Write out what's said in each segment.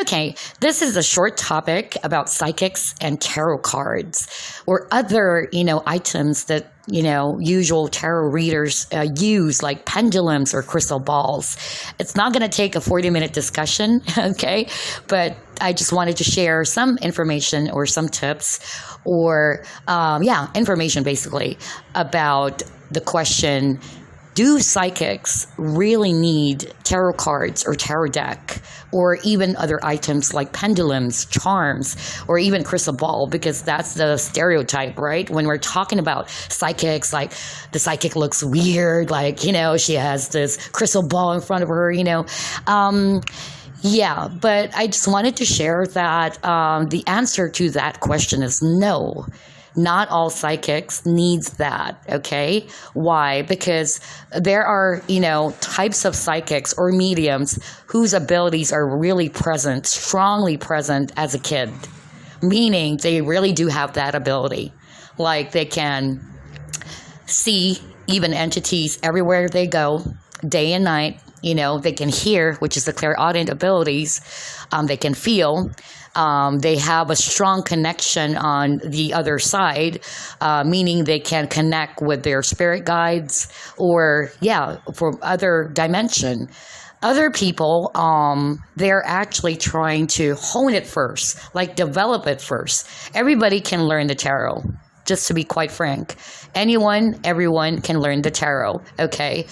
Okay, this is a short topic about psychics and tarot cards or other, items that, usual tarot readers use, like pendulums or crystal balls. It's not going to take a 40-minute discussion, okay? But I just wanted to share some information or some tips or, information basically about the question, do psychics really need tarot cards or tarot deck or even other items like pendulums, charms, or even crystal ball? Because that's the stereotype, right? When we're talking about psychics, like the psychic looks weird, like, she has this crystal ball in front of her, Yeah, but I just wanted to share that the answer to that question is no. Not all psychics needs that, okay? Why? Because there are, types of psychics or mediums whose abilities are really present, strongly present as a kid, meaning they really do have that ability. Like they can see even entities everywhere they go, day and night. They can hear, which is the clairaudient abilities. They can feel. They have a strong connection on the other side, meaning they can connect with their spirit guides or, for other dimension. Other people, they're actually trying to hone it first, like develop it first. Everybody can learn the tarot. Just to be quite frank, everyone can learn the tarot, okay?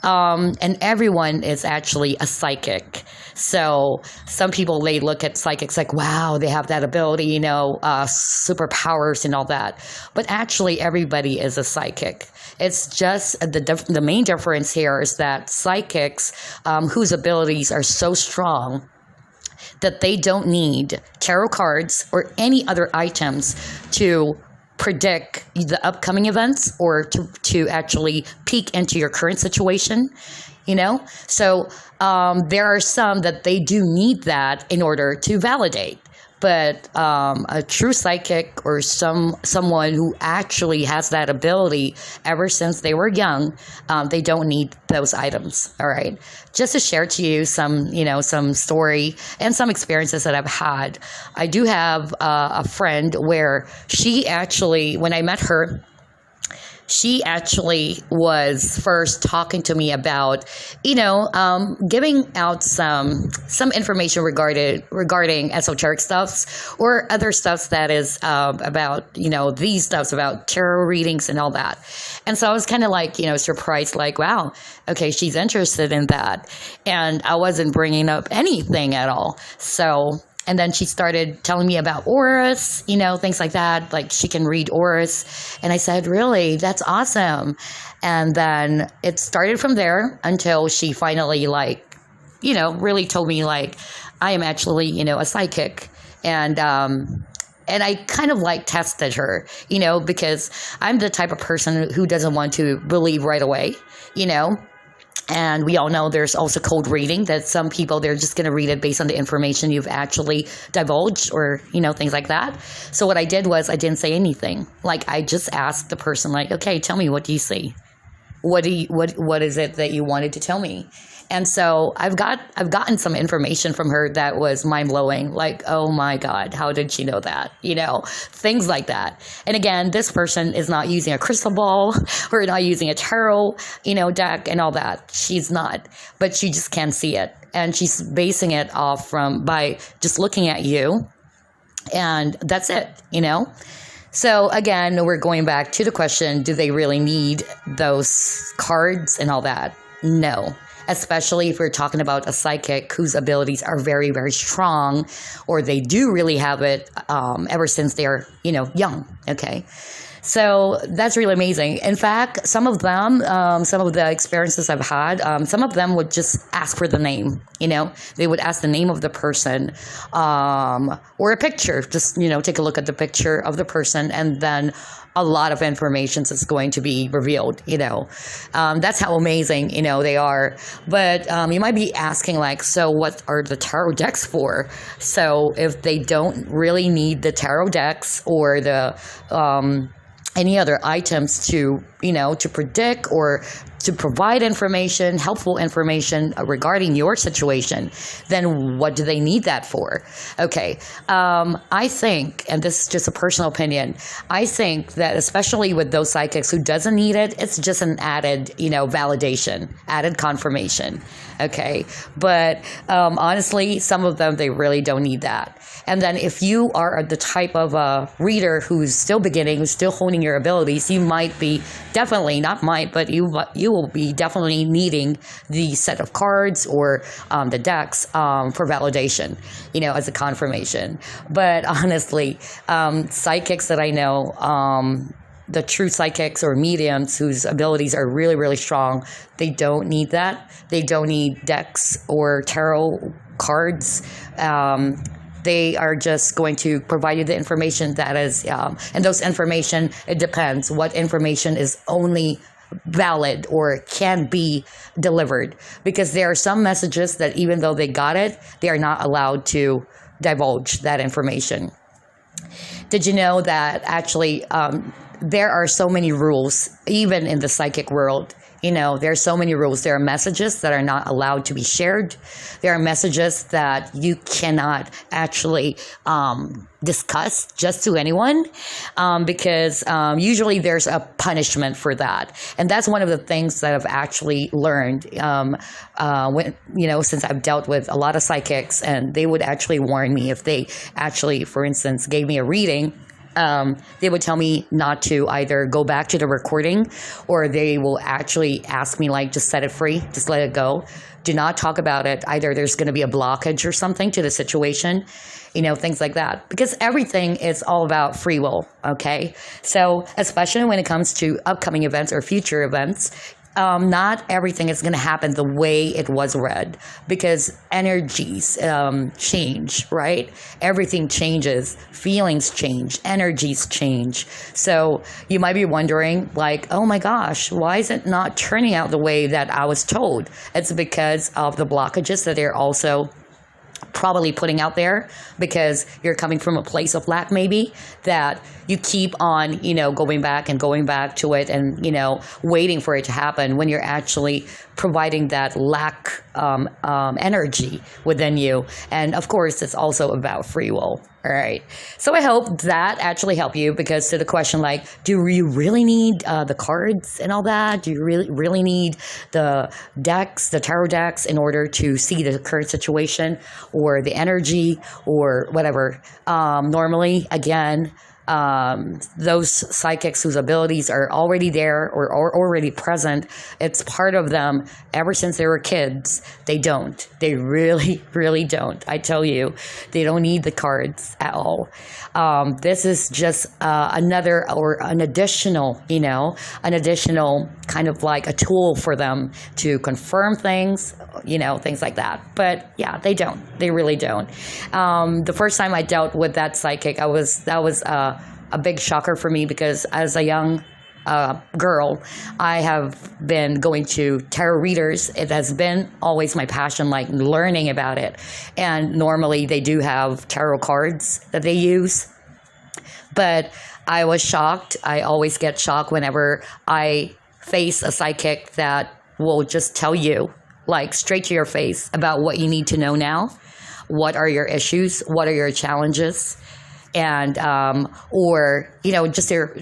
And everyone is actually a psychic. So some people, they look at psychics like, wow, they have that ability, superpowers and all that. But actually, everybody is a psychic. It's just the main difference here is that psychics whose abilities are so strong that they don't need tarot cards or any other items to predict the upcoming events or to actually peek into your current situation, So there are some that they do need that in order to validate. But a true psychic or someone who actually has that ability ever since they were young, they don't need those items. All right. Just to share to you some story and some experiences that I've had. I do have a friend where she actually, when I met her, she actually was first talking to me about, giving out some information regarding esoteric stuffs or other stuffs that is about, these stuffs about tarot readings and all that. And so I was kind of like, surprised, like, wow, okay, she's interested in that. And I wasn't bringing up anything at all. And then she started telling me about auras, things like that. Like she can read auras. And I said, really? That's awesome. And then it started from there until she finally really told me like, I am actually, a psychic. And I kind of tested her, because I'm the type of person who doesn't want to believe right away, And we all know there's also cold reading, that some people, they're just going to read it based on the information you've actually divulged or, things like that. So what I did was I didn't say anything. Like I just asked the person like, okay, tell me, what do you see? What is it that you wanted to tell me? And so I've gotten some information from her that was mind blowing. Like, oh my God, how did she know that? Things like that. And again, this person is not using a crystal ball or not using a tarot, deck and all that. She's not, but she just can't see it. And she's basing it off by just looking at you. And that's it, So again, we're going back to the question, do they really need those cards and all that? No. Especially if we're talking about a psychic whose abilities are very, very strong, or they do really have it ever since they're, young, okay? So that's really amazing. In fact, some of them, some of the experiences I've had, some of them would just ask for the name, They would ask the name of the person or a picture. Just, take a look at the picture of the person, and then a lot of information is going to be revealed, That's how amazing, they are. But you might be asking, like, so what are the tarot decks for? So if they don't really need the tarot decks or the any other items to, to predict or to provide information, helpful information regarding your situation, then what do they need that for? Okay, I think, and this is just a personal opinion, I think that especially with those psychics who doesn't need it, it's just an added, validation, added confirmation. Okay, but honestly, some of them, they really don't need that. And then if you are the type of reader who's still beginning, who's still honing your abilities, you might be definitely, not might, but you will be definitely needing the set of cards or the decks for validation, as a confirmation. But honestly, psychics that I know, the true psychics or mediums whose abilities are really, really strong, they don't need that. They don't need decks or tarot cards. They are just going to provide you the information that is, and those information, it depends what information is only valid or can be delivered. Because there are some messages that even though they got it, they are not allowed to divulge that information. Did you know that actually there are so many rules, even in the psychic world? There are so many rules. There are messages that are not allowed to be shared. There are messages that you cannot actually discuss just to anyone because usually there's a punishment for that. And that's one of the things that I've actually learned when, since I've dealt with a lot of psychics, and they would actually warn me if they actually, for instance, gave me a reading. They would tell me not to either go back to the recording, or they will actually ask me, like, just set it free, just let it go. Do not talk about it. Either there's going to be a blockage or something to the situation, things like that. Because everything is all about free will, okay? So especially when it comes to upcoming events or future events, not everything is going to happen the way it was read, because energies change, right? Everything changes, feelings change, energies change. So you might be wondering, like, oh my gosh, why is it not turning out the way that I was told? It's because of the blockages that they're also probably putting out there, because you're coming from a place of lack, maybe, that you keep on, going back to it and, waiting for it to happen, when you're actually providing that lack energy within you. And of course, it's also about free will. All right. So I hope that actually helped you, because to the question, like, do you really need the cards and all that? Do you really need the decks, the tarot decks, in order to see the current situation or the energy or whatever? Normally, again, those psychics whose abilities are already there or already present, it's part of them ever since they were kids. They don't. They really, really don't. I tell you, they don't need the cards at all. This is just another or an additional kind of like a tool for them to confirm things, things like that. But yeah, they don't. They really don't. The first time I dealt with that psychic, that was a big shocker for me, because as a young girl, I have been going to tarot readers. It has been always my passion, like learning about it. And normally they do have tarot cards that they use. But I was shocked. I always get shocked whenever I face a psychic that will just tell you, like, straight to your face about what you need to know now. What are your issues? What are your challenges? And, or, just they're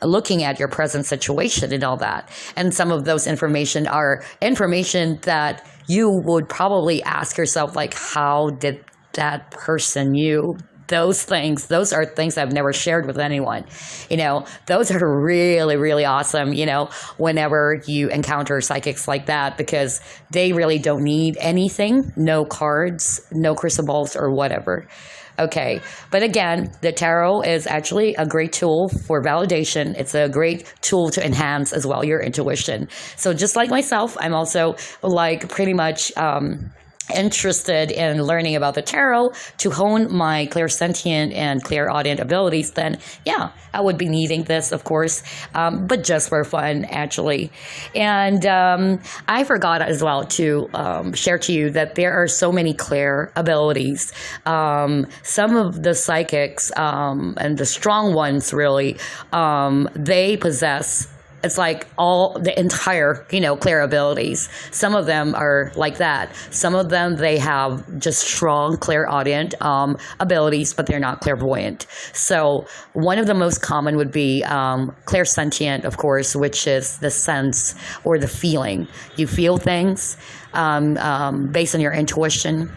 looking at your present situation and all that. And some of those information are information that you would probably ask yourself, like, how did that person those are things I've never shared with anyone. Those are really, really awesome, whenever you encounter psychics like that, because they really don't need anything, no cards, no crystal balls or whatever. Okay, but again, the tarot is actually a great tool for validation. It's a great tool to enhance as well your intuition. So just like myself, I'm also like pretty much interested in learning about the tarot to hone my clairsentient and clairaudient abilities, then yeah, I would be needing this, of course, but just for fun, actually. And I forgot as well to share to you that there are so many clair abilities. Some of the psychics and the strong ones, really, they possess, it's like all the entire, clair abilities. Some of them are like that. Some of them, they have just strong clairaudient abilities, but they're not clairvoyant. So one of the most common would be clairsentient, of course, which is the sense or the feeling. You feel things based on your intuition.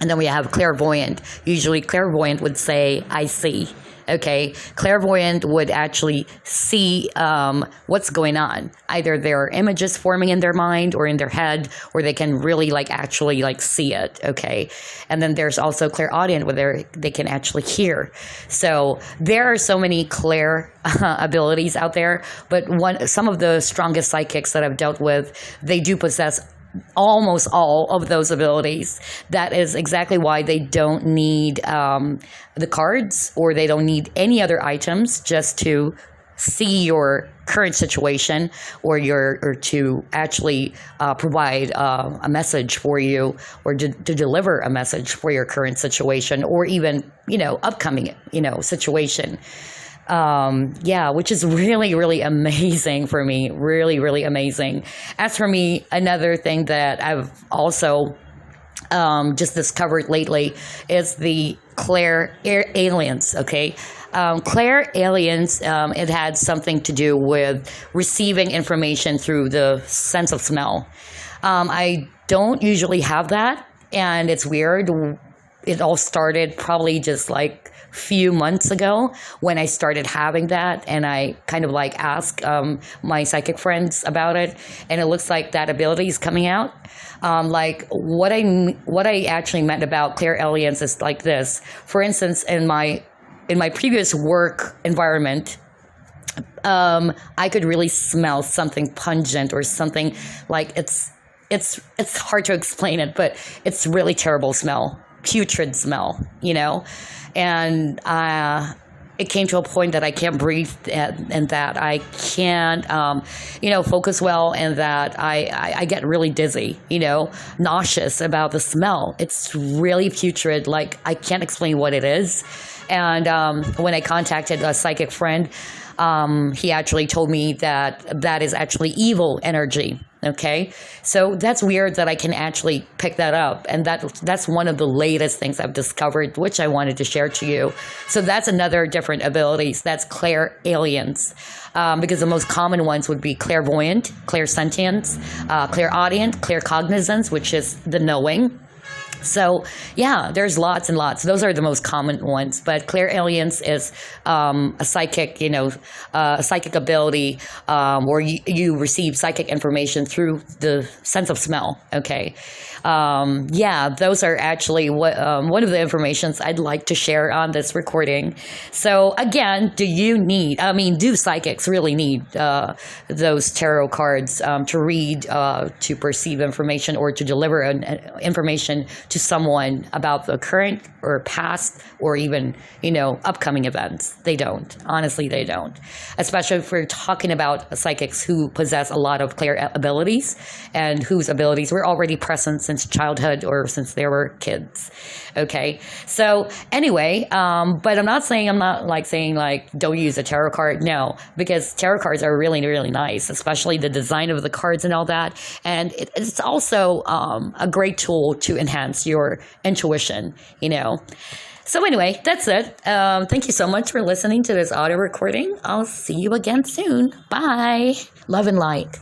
And then we have clairvoyant. Usually clairvoyant would say, I see. Okay, clairvoyant would actually see what's going on. Either there are images forming in their mind or in their head, or they can really actually see it. Okay, and then there's also clairaudient where they can actually hear. So there are so many clair abilities out there, but some of the strongest psychics that I've dealt with, they do possess almost all of those abilities. That is exactly why they don't need the cards, or they don't need any other items just to see your current situation, or to actually provide a message for you, or to deliver a message for your current situation, or even upcoming situation. Which is really, really amazing for me. Really, really amazing. As for me, another thing that I've also just discovered lately is the clair aliens. Okay. Clair aliens, it had something to do with receiving information through the sense of smell. I don't usually have that, and it's weird. It all started probably just few months ago when I started having that, and I kind of asked my psychic friends about it, and it looks like that ability is coming out. What I actually meant about clair aliens is like this. For instance, in my previous work environment, I could really smell something pungent or something it's hard to explain it, but it's really terrible smell, putrid smell, and it came to a point that I can't breathe, and that I can't, focus well, and that I get really dizzy, nauseous about the smell. It's really putrid. I can't explain what it is. And when I contacted a psychic friend, he actually told me that is actually evil energy. Okay, so that's weird that I can actually pick that up, and that's one of the latest things I've discovered, which I wanted to share to you. So that's another different abilities. That's clair aliens, because the most common ones would be clairvoyant, clairsentience, clairaudient, claircognizance, which is the knowing. So yeah, there's lots and lots. Those are the most common ones. But clairalience is a psychic, a psychic ability where you receive psychic information through the sense of smell. Okay. Those are actually one of the informations I'd like to share on this recording. So again, do psychics really need those tarot cards to read, to perceive information, or to deliver information to someone about the current or past or even, upcoming events? They don't. Honestly, they don't. Especially if we're talking about psychics who possess a lot of clair abilities, and whose abilities were already present since childhood or since they were kids. Okay. So anyway, but I'm not saying don't use a tarot card. No, because tarot cards are really, really nice, especially the design of the cards and all that. And it's also a great tool to enhance your intuition, So anyway, that's it. Thank you so much for listening to this audio recording. I'll see you again soon. Bye. Love and light.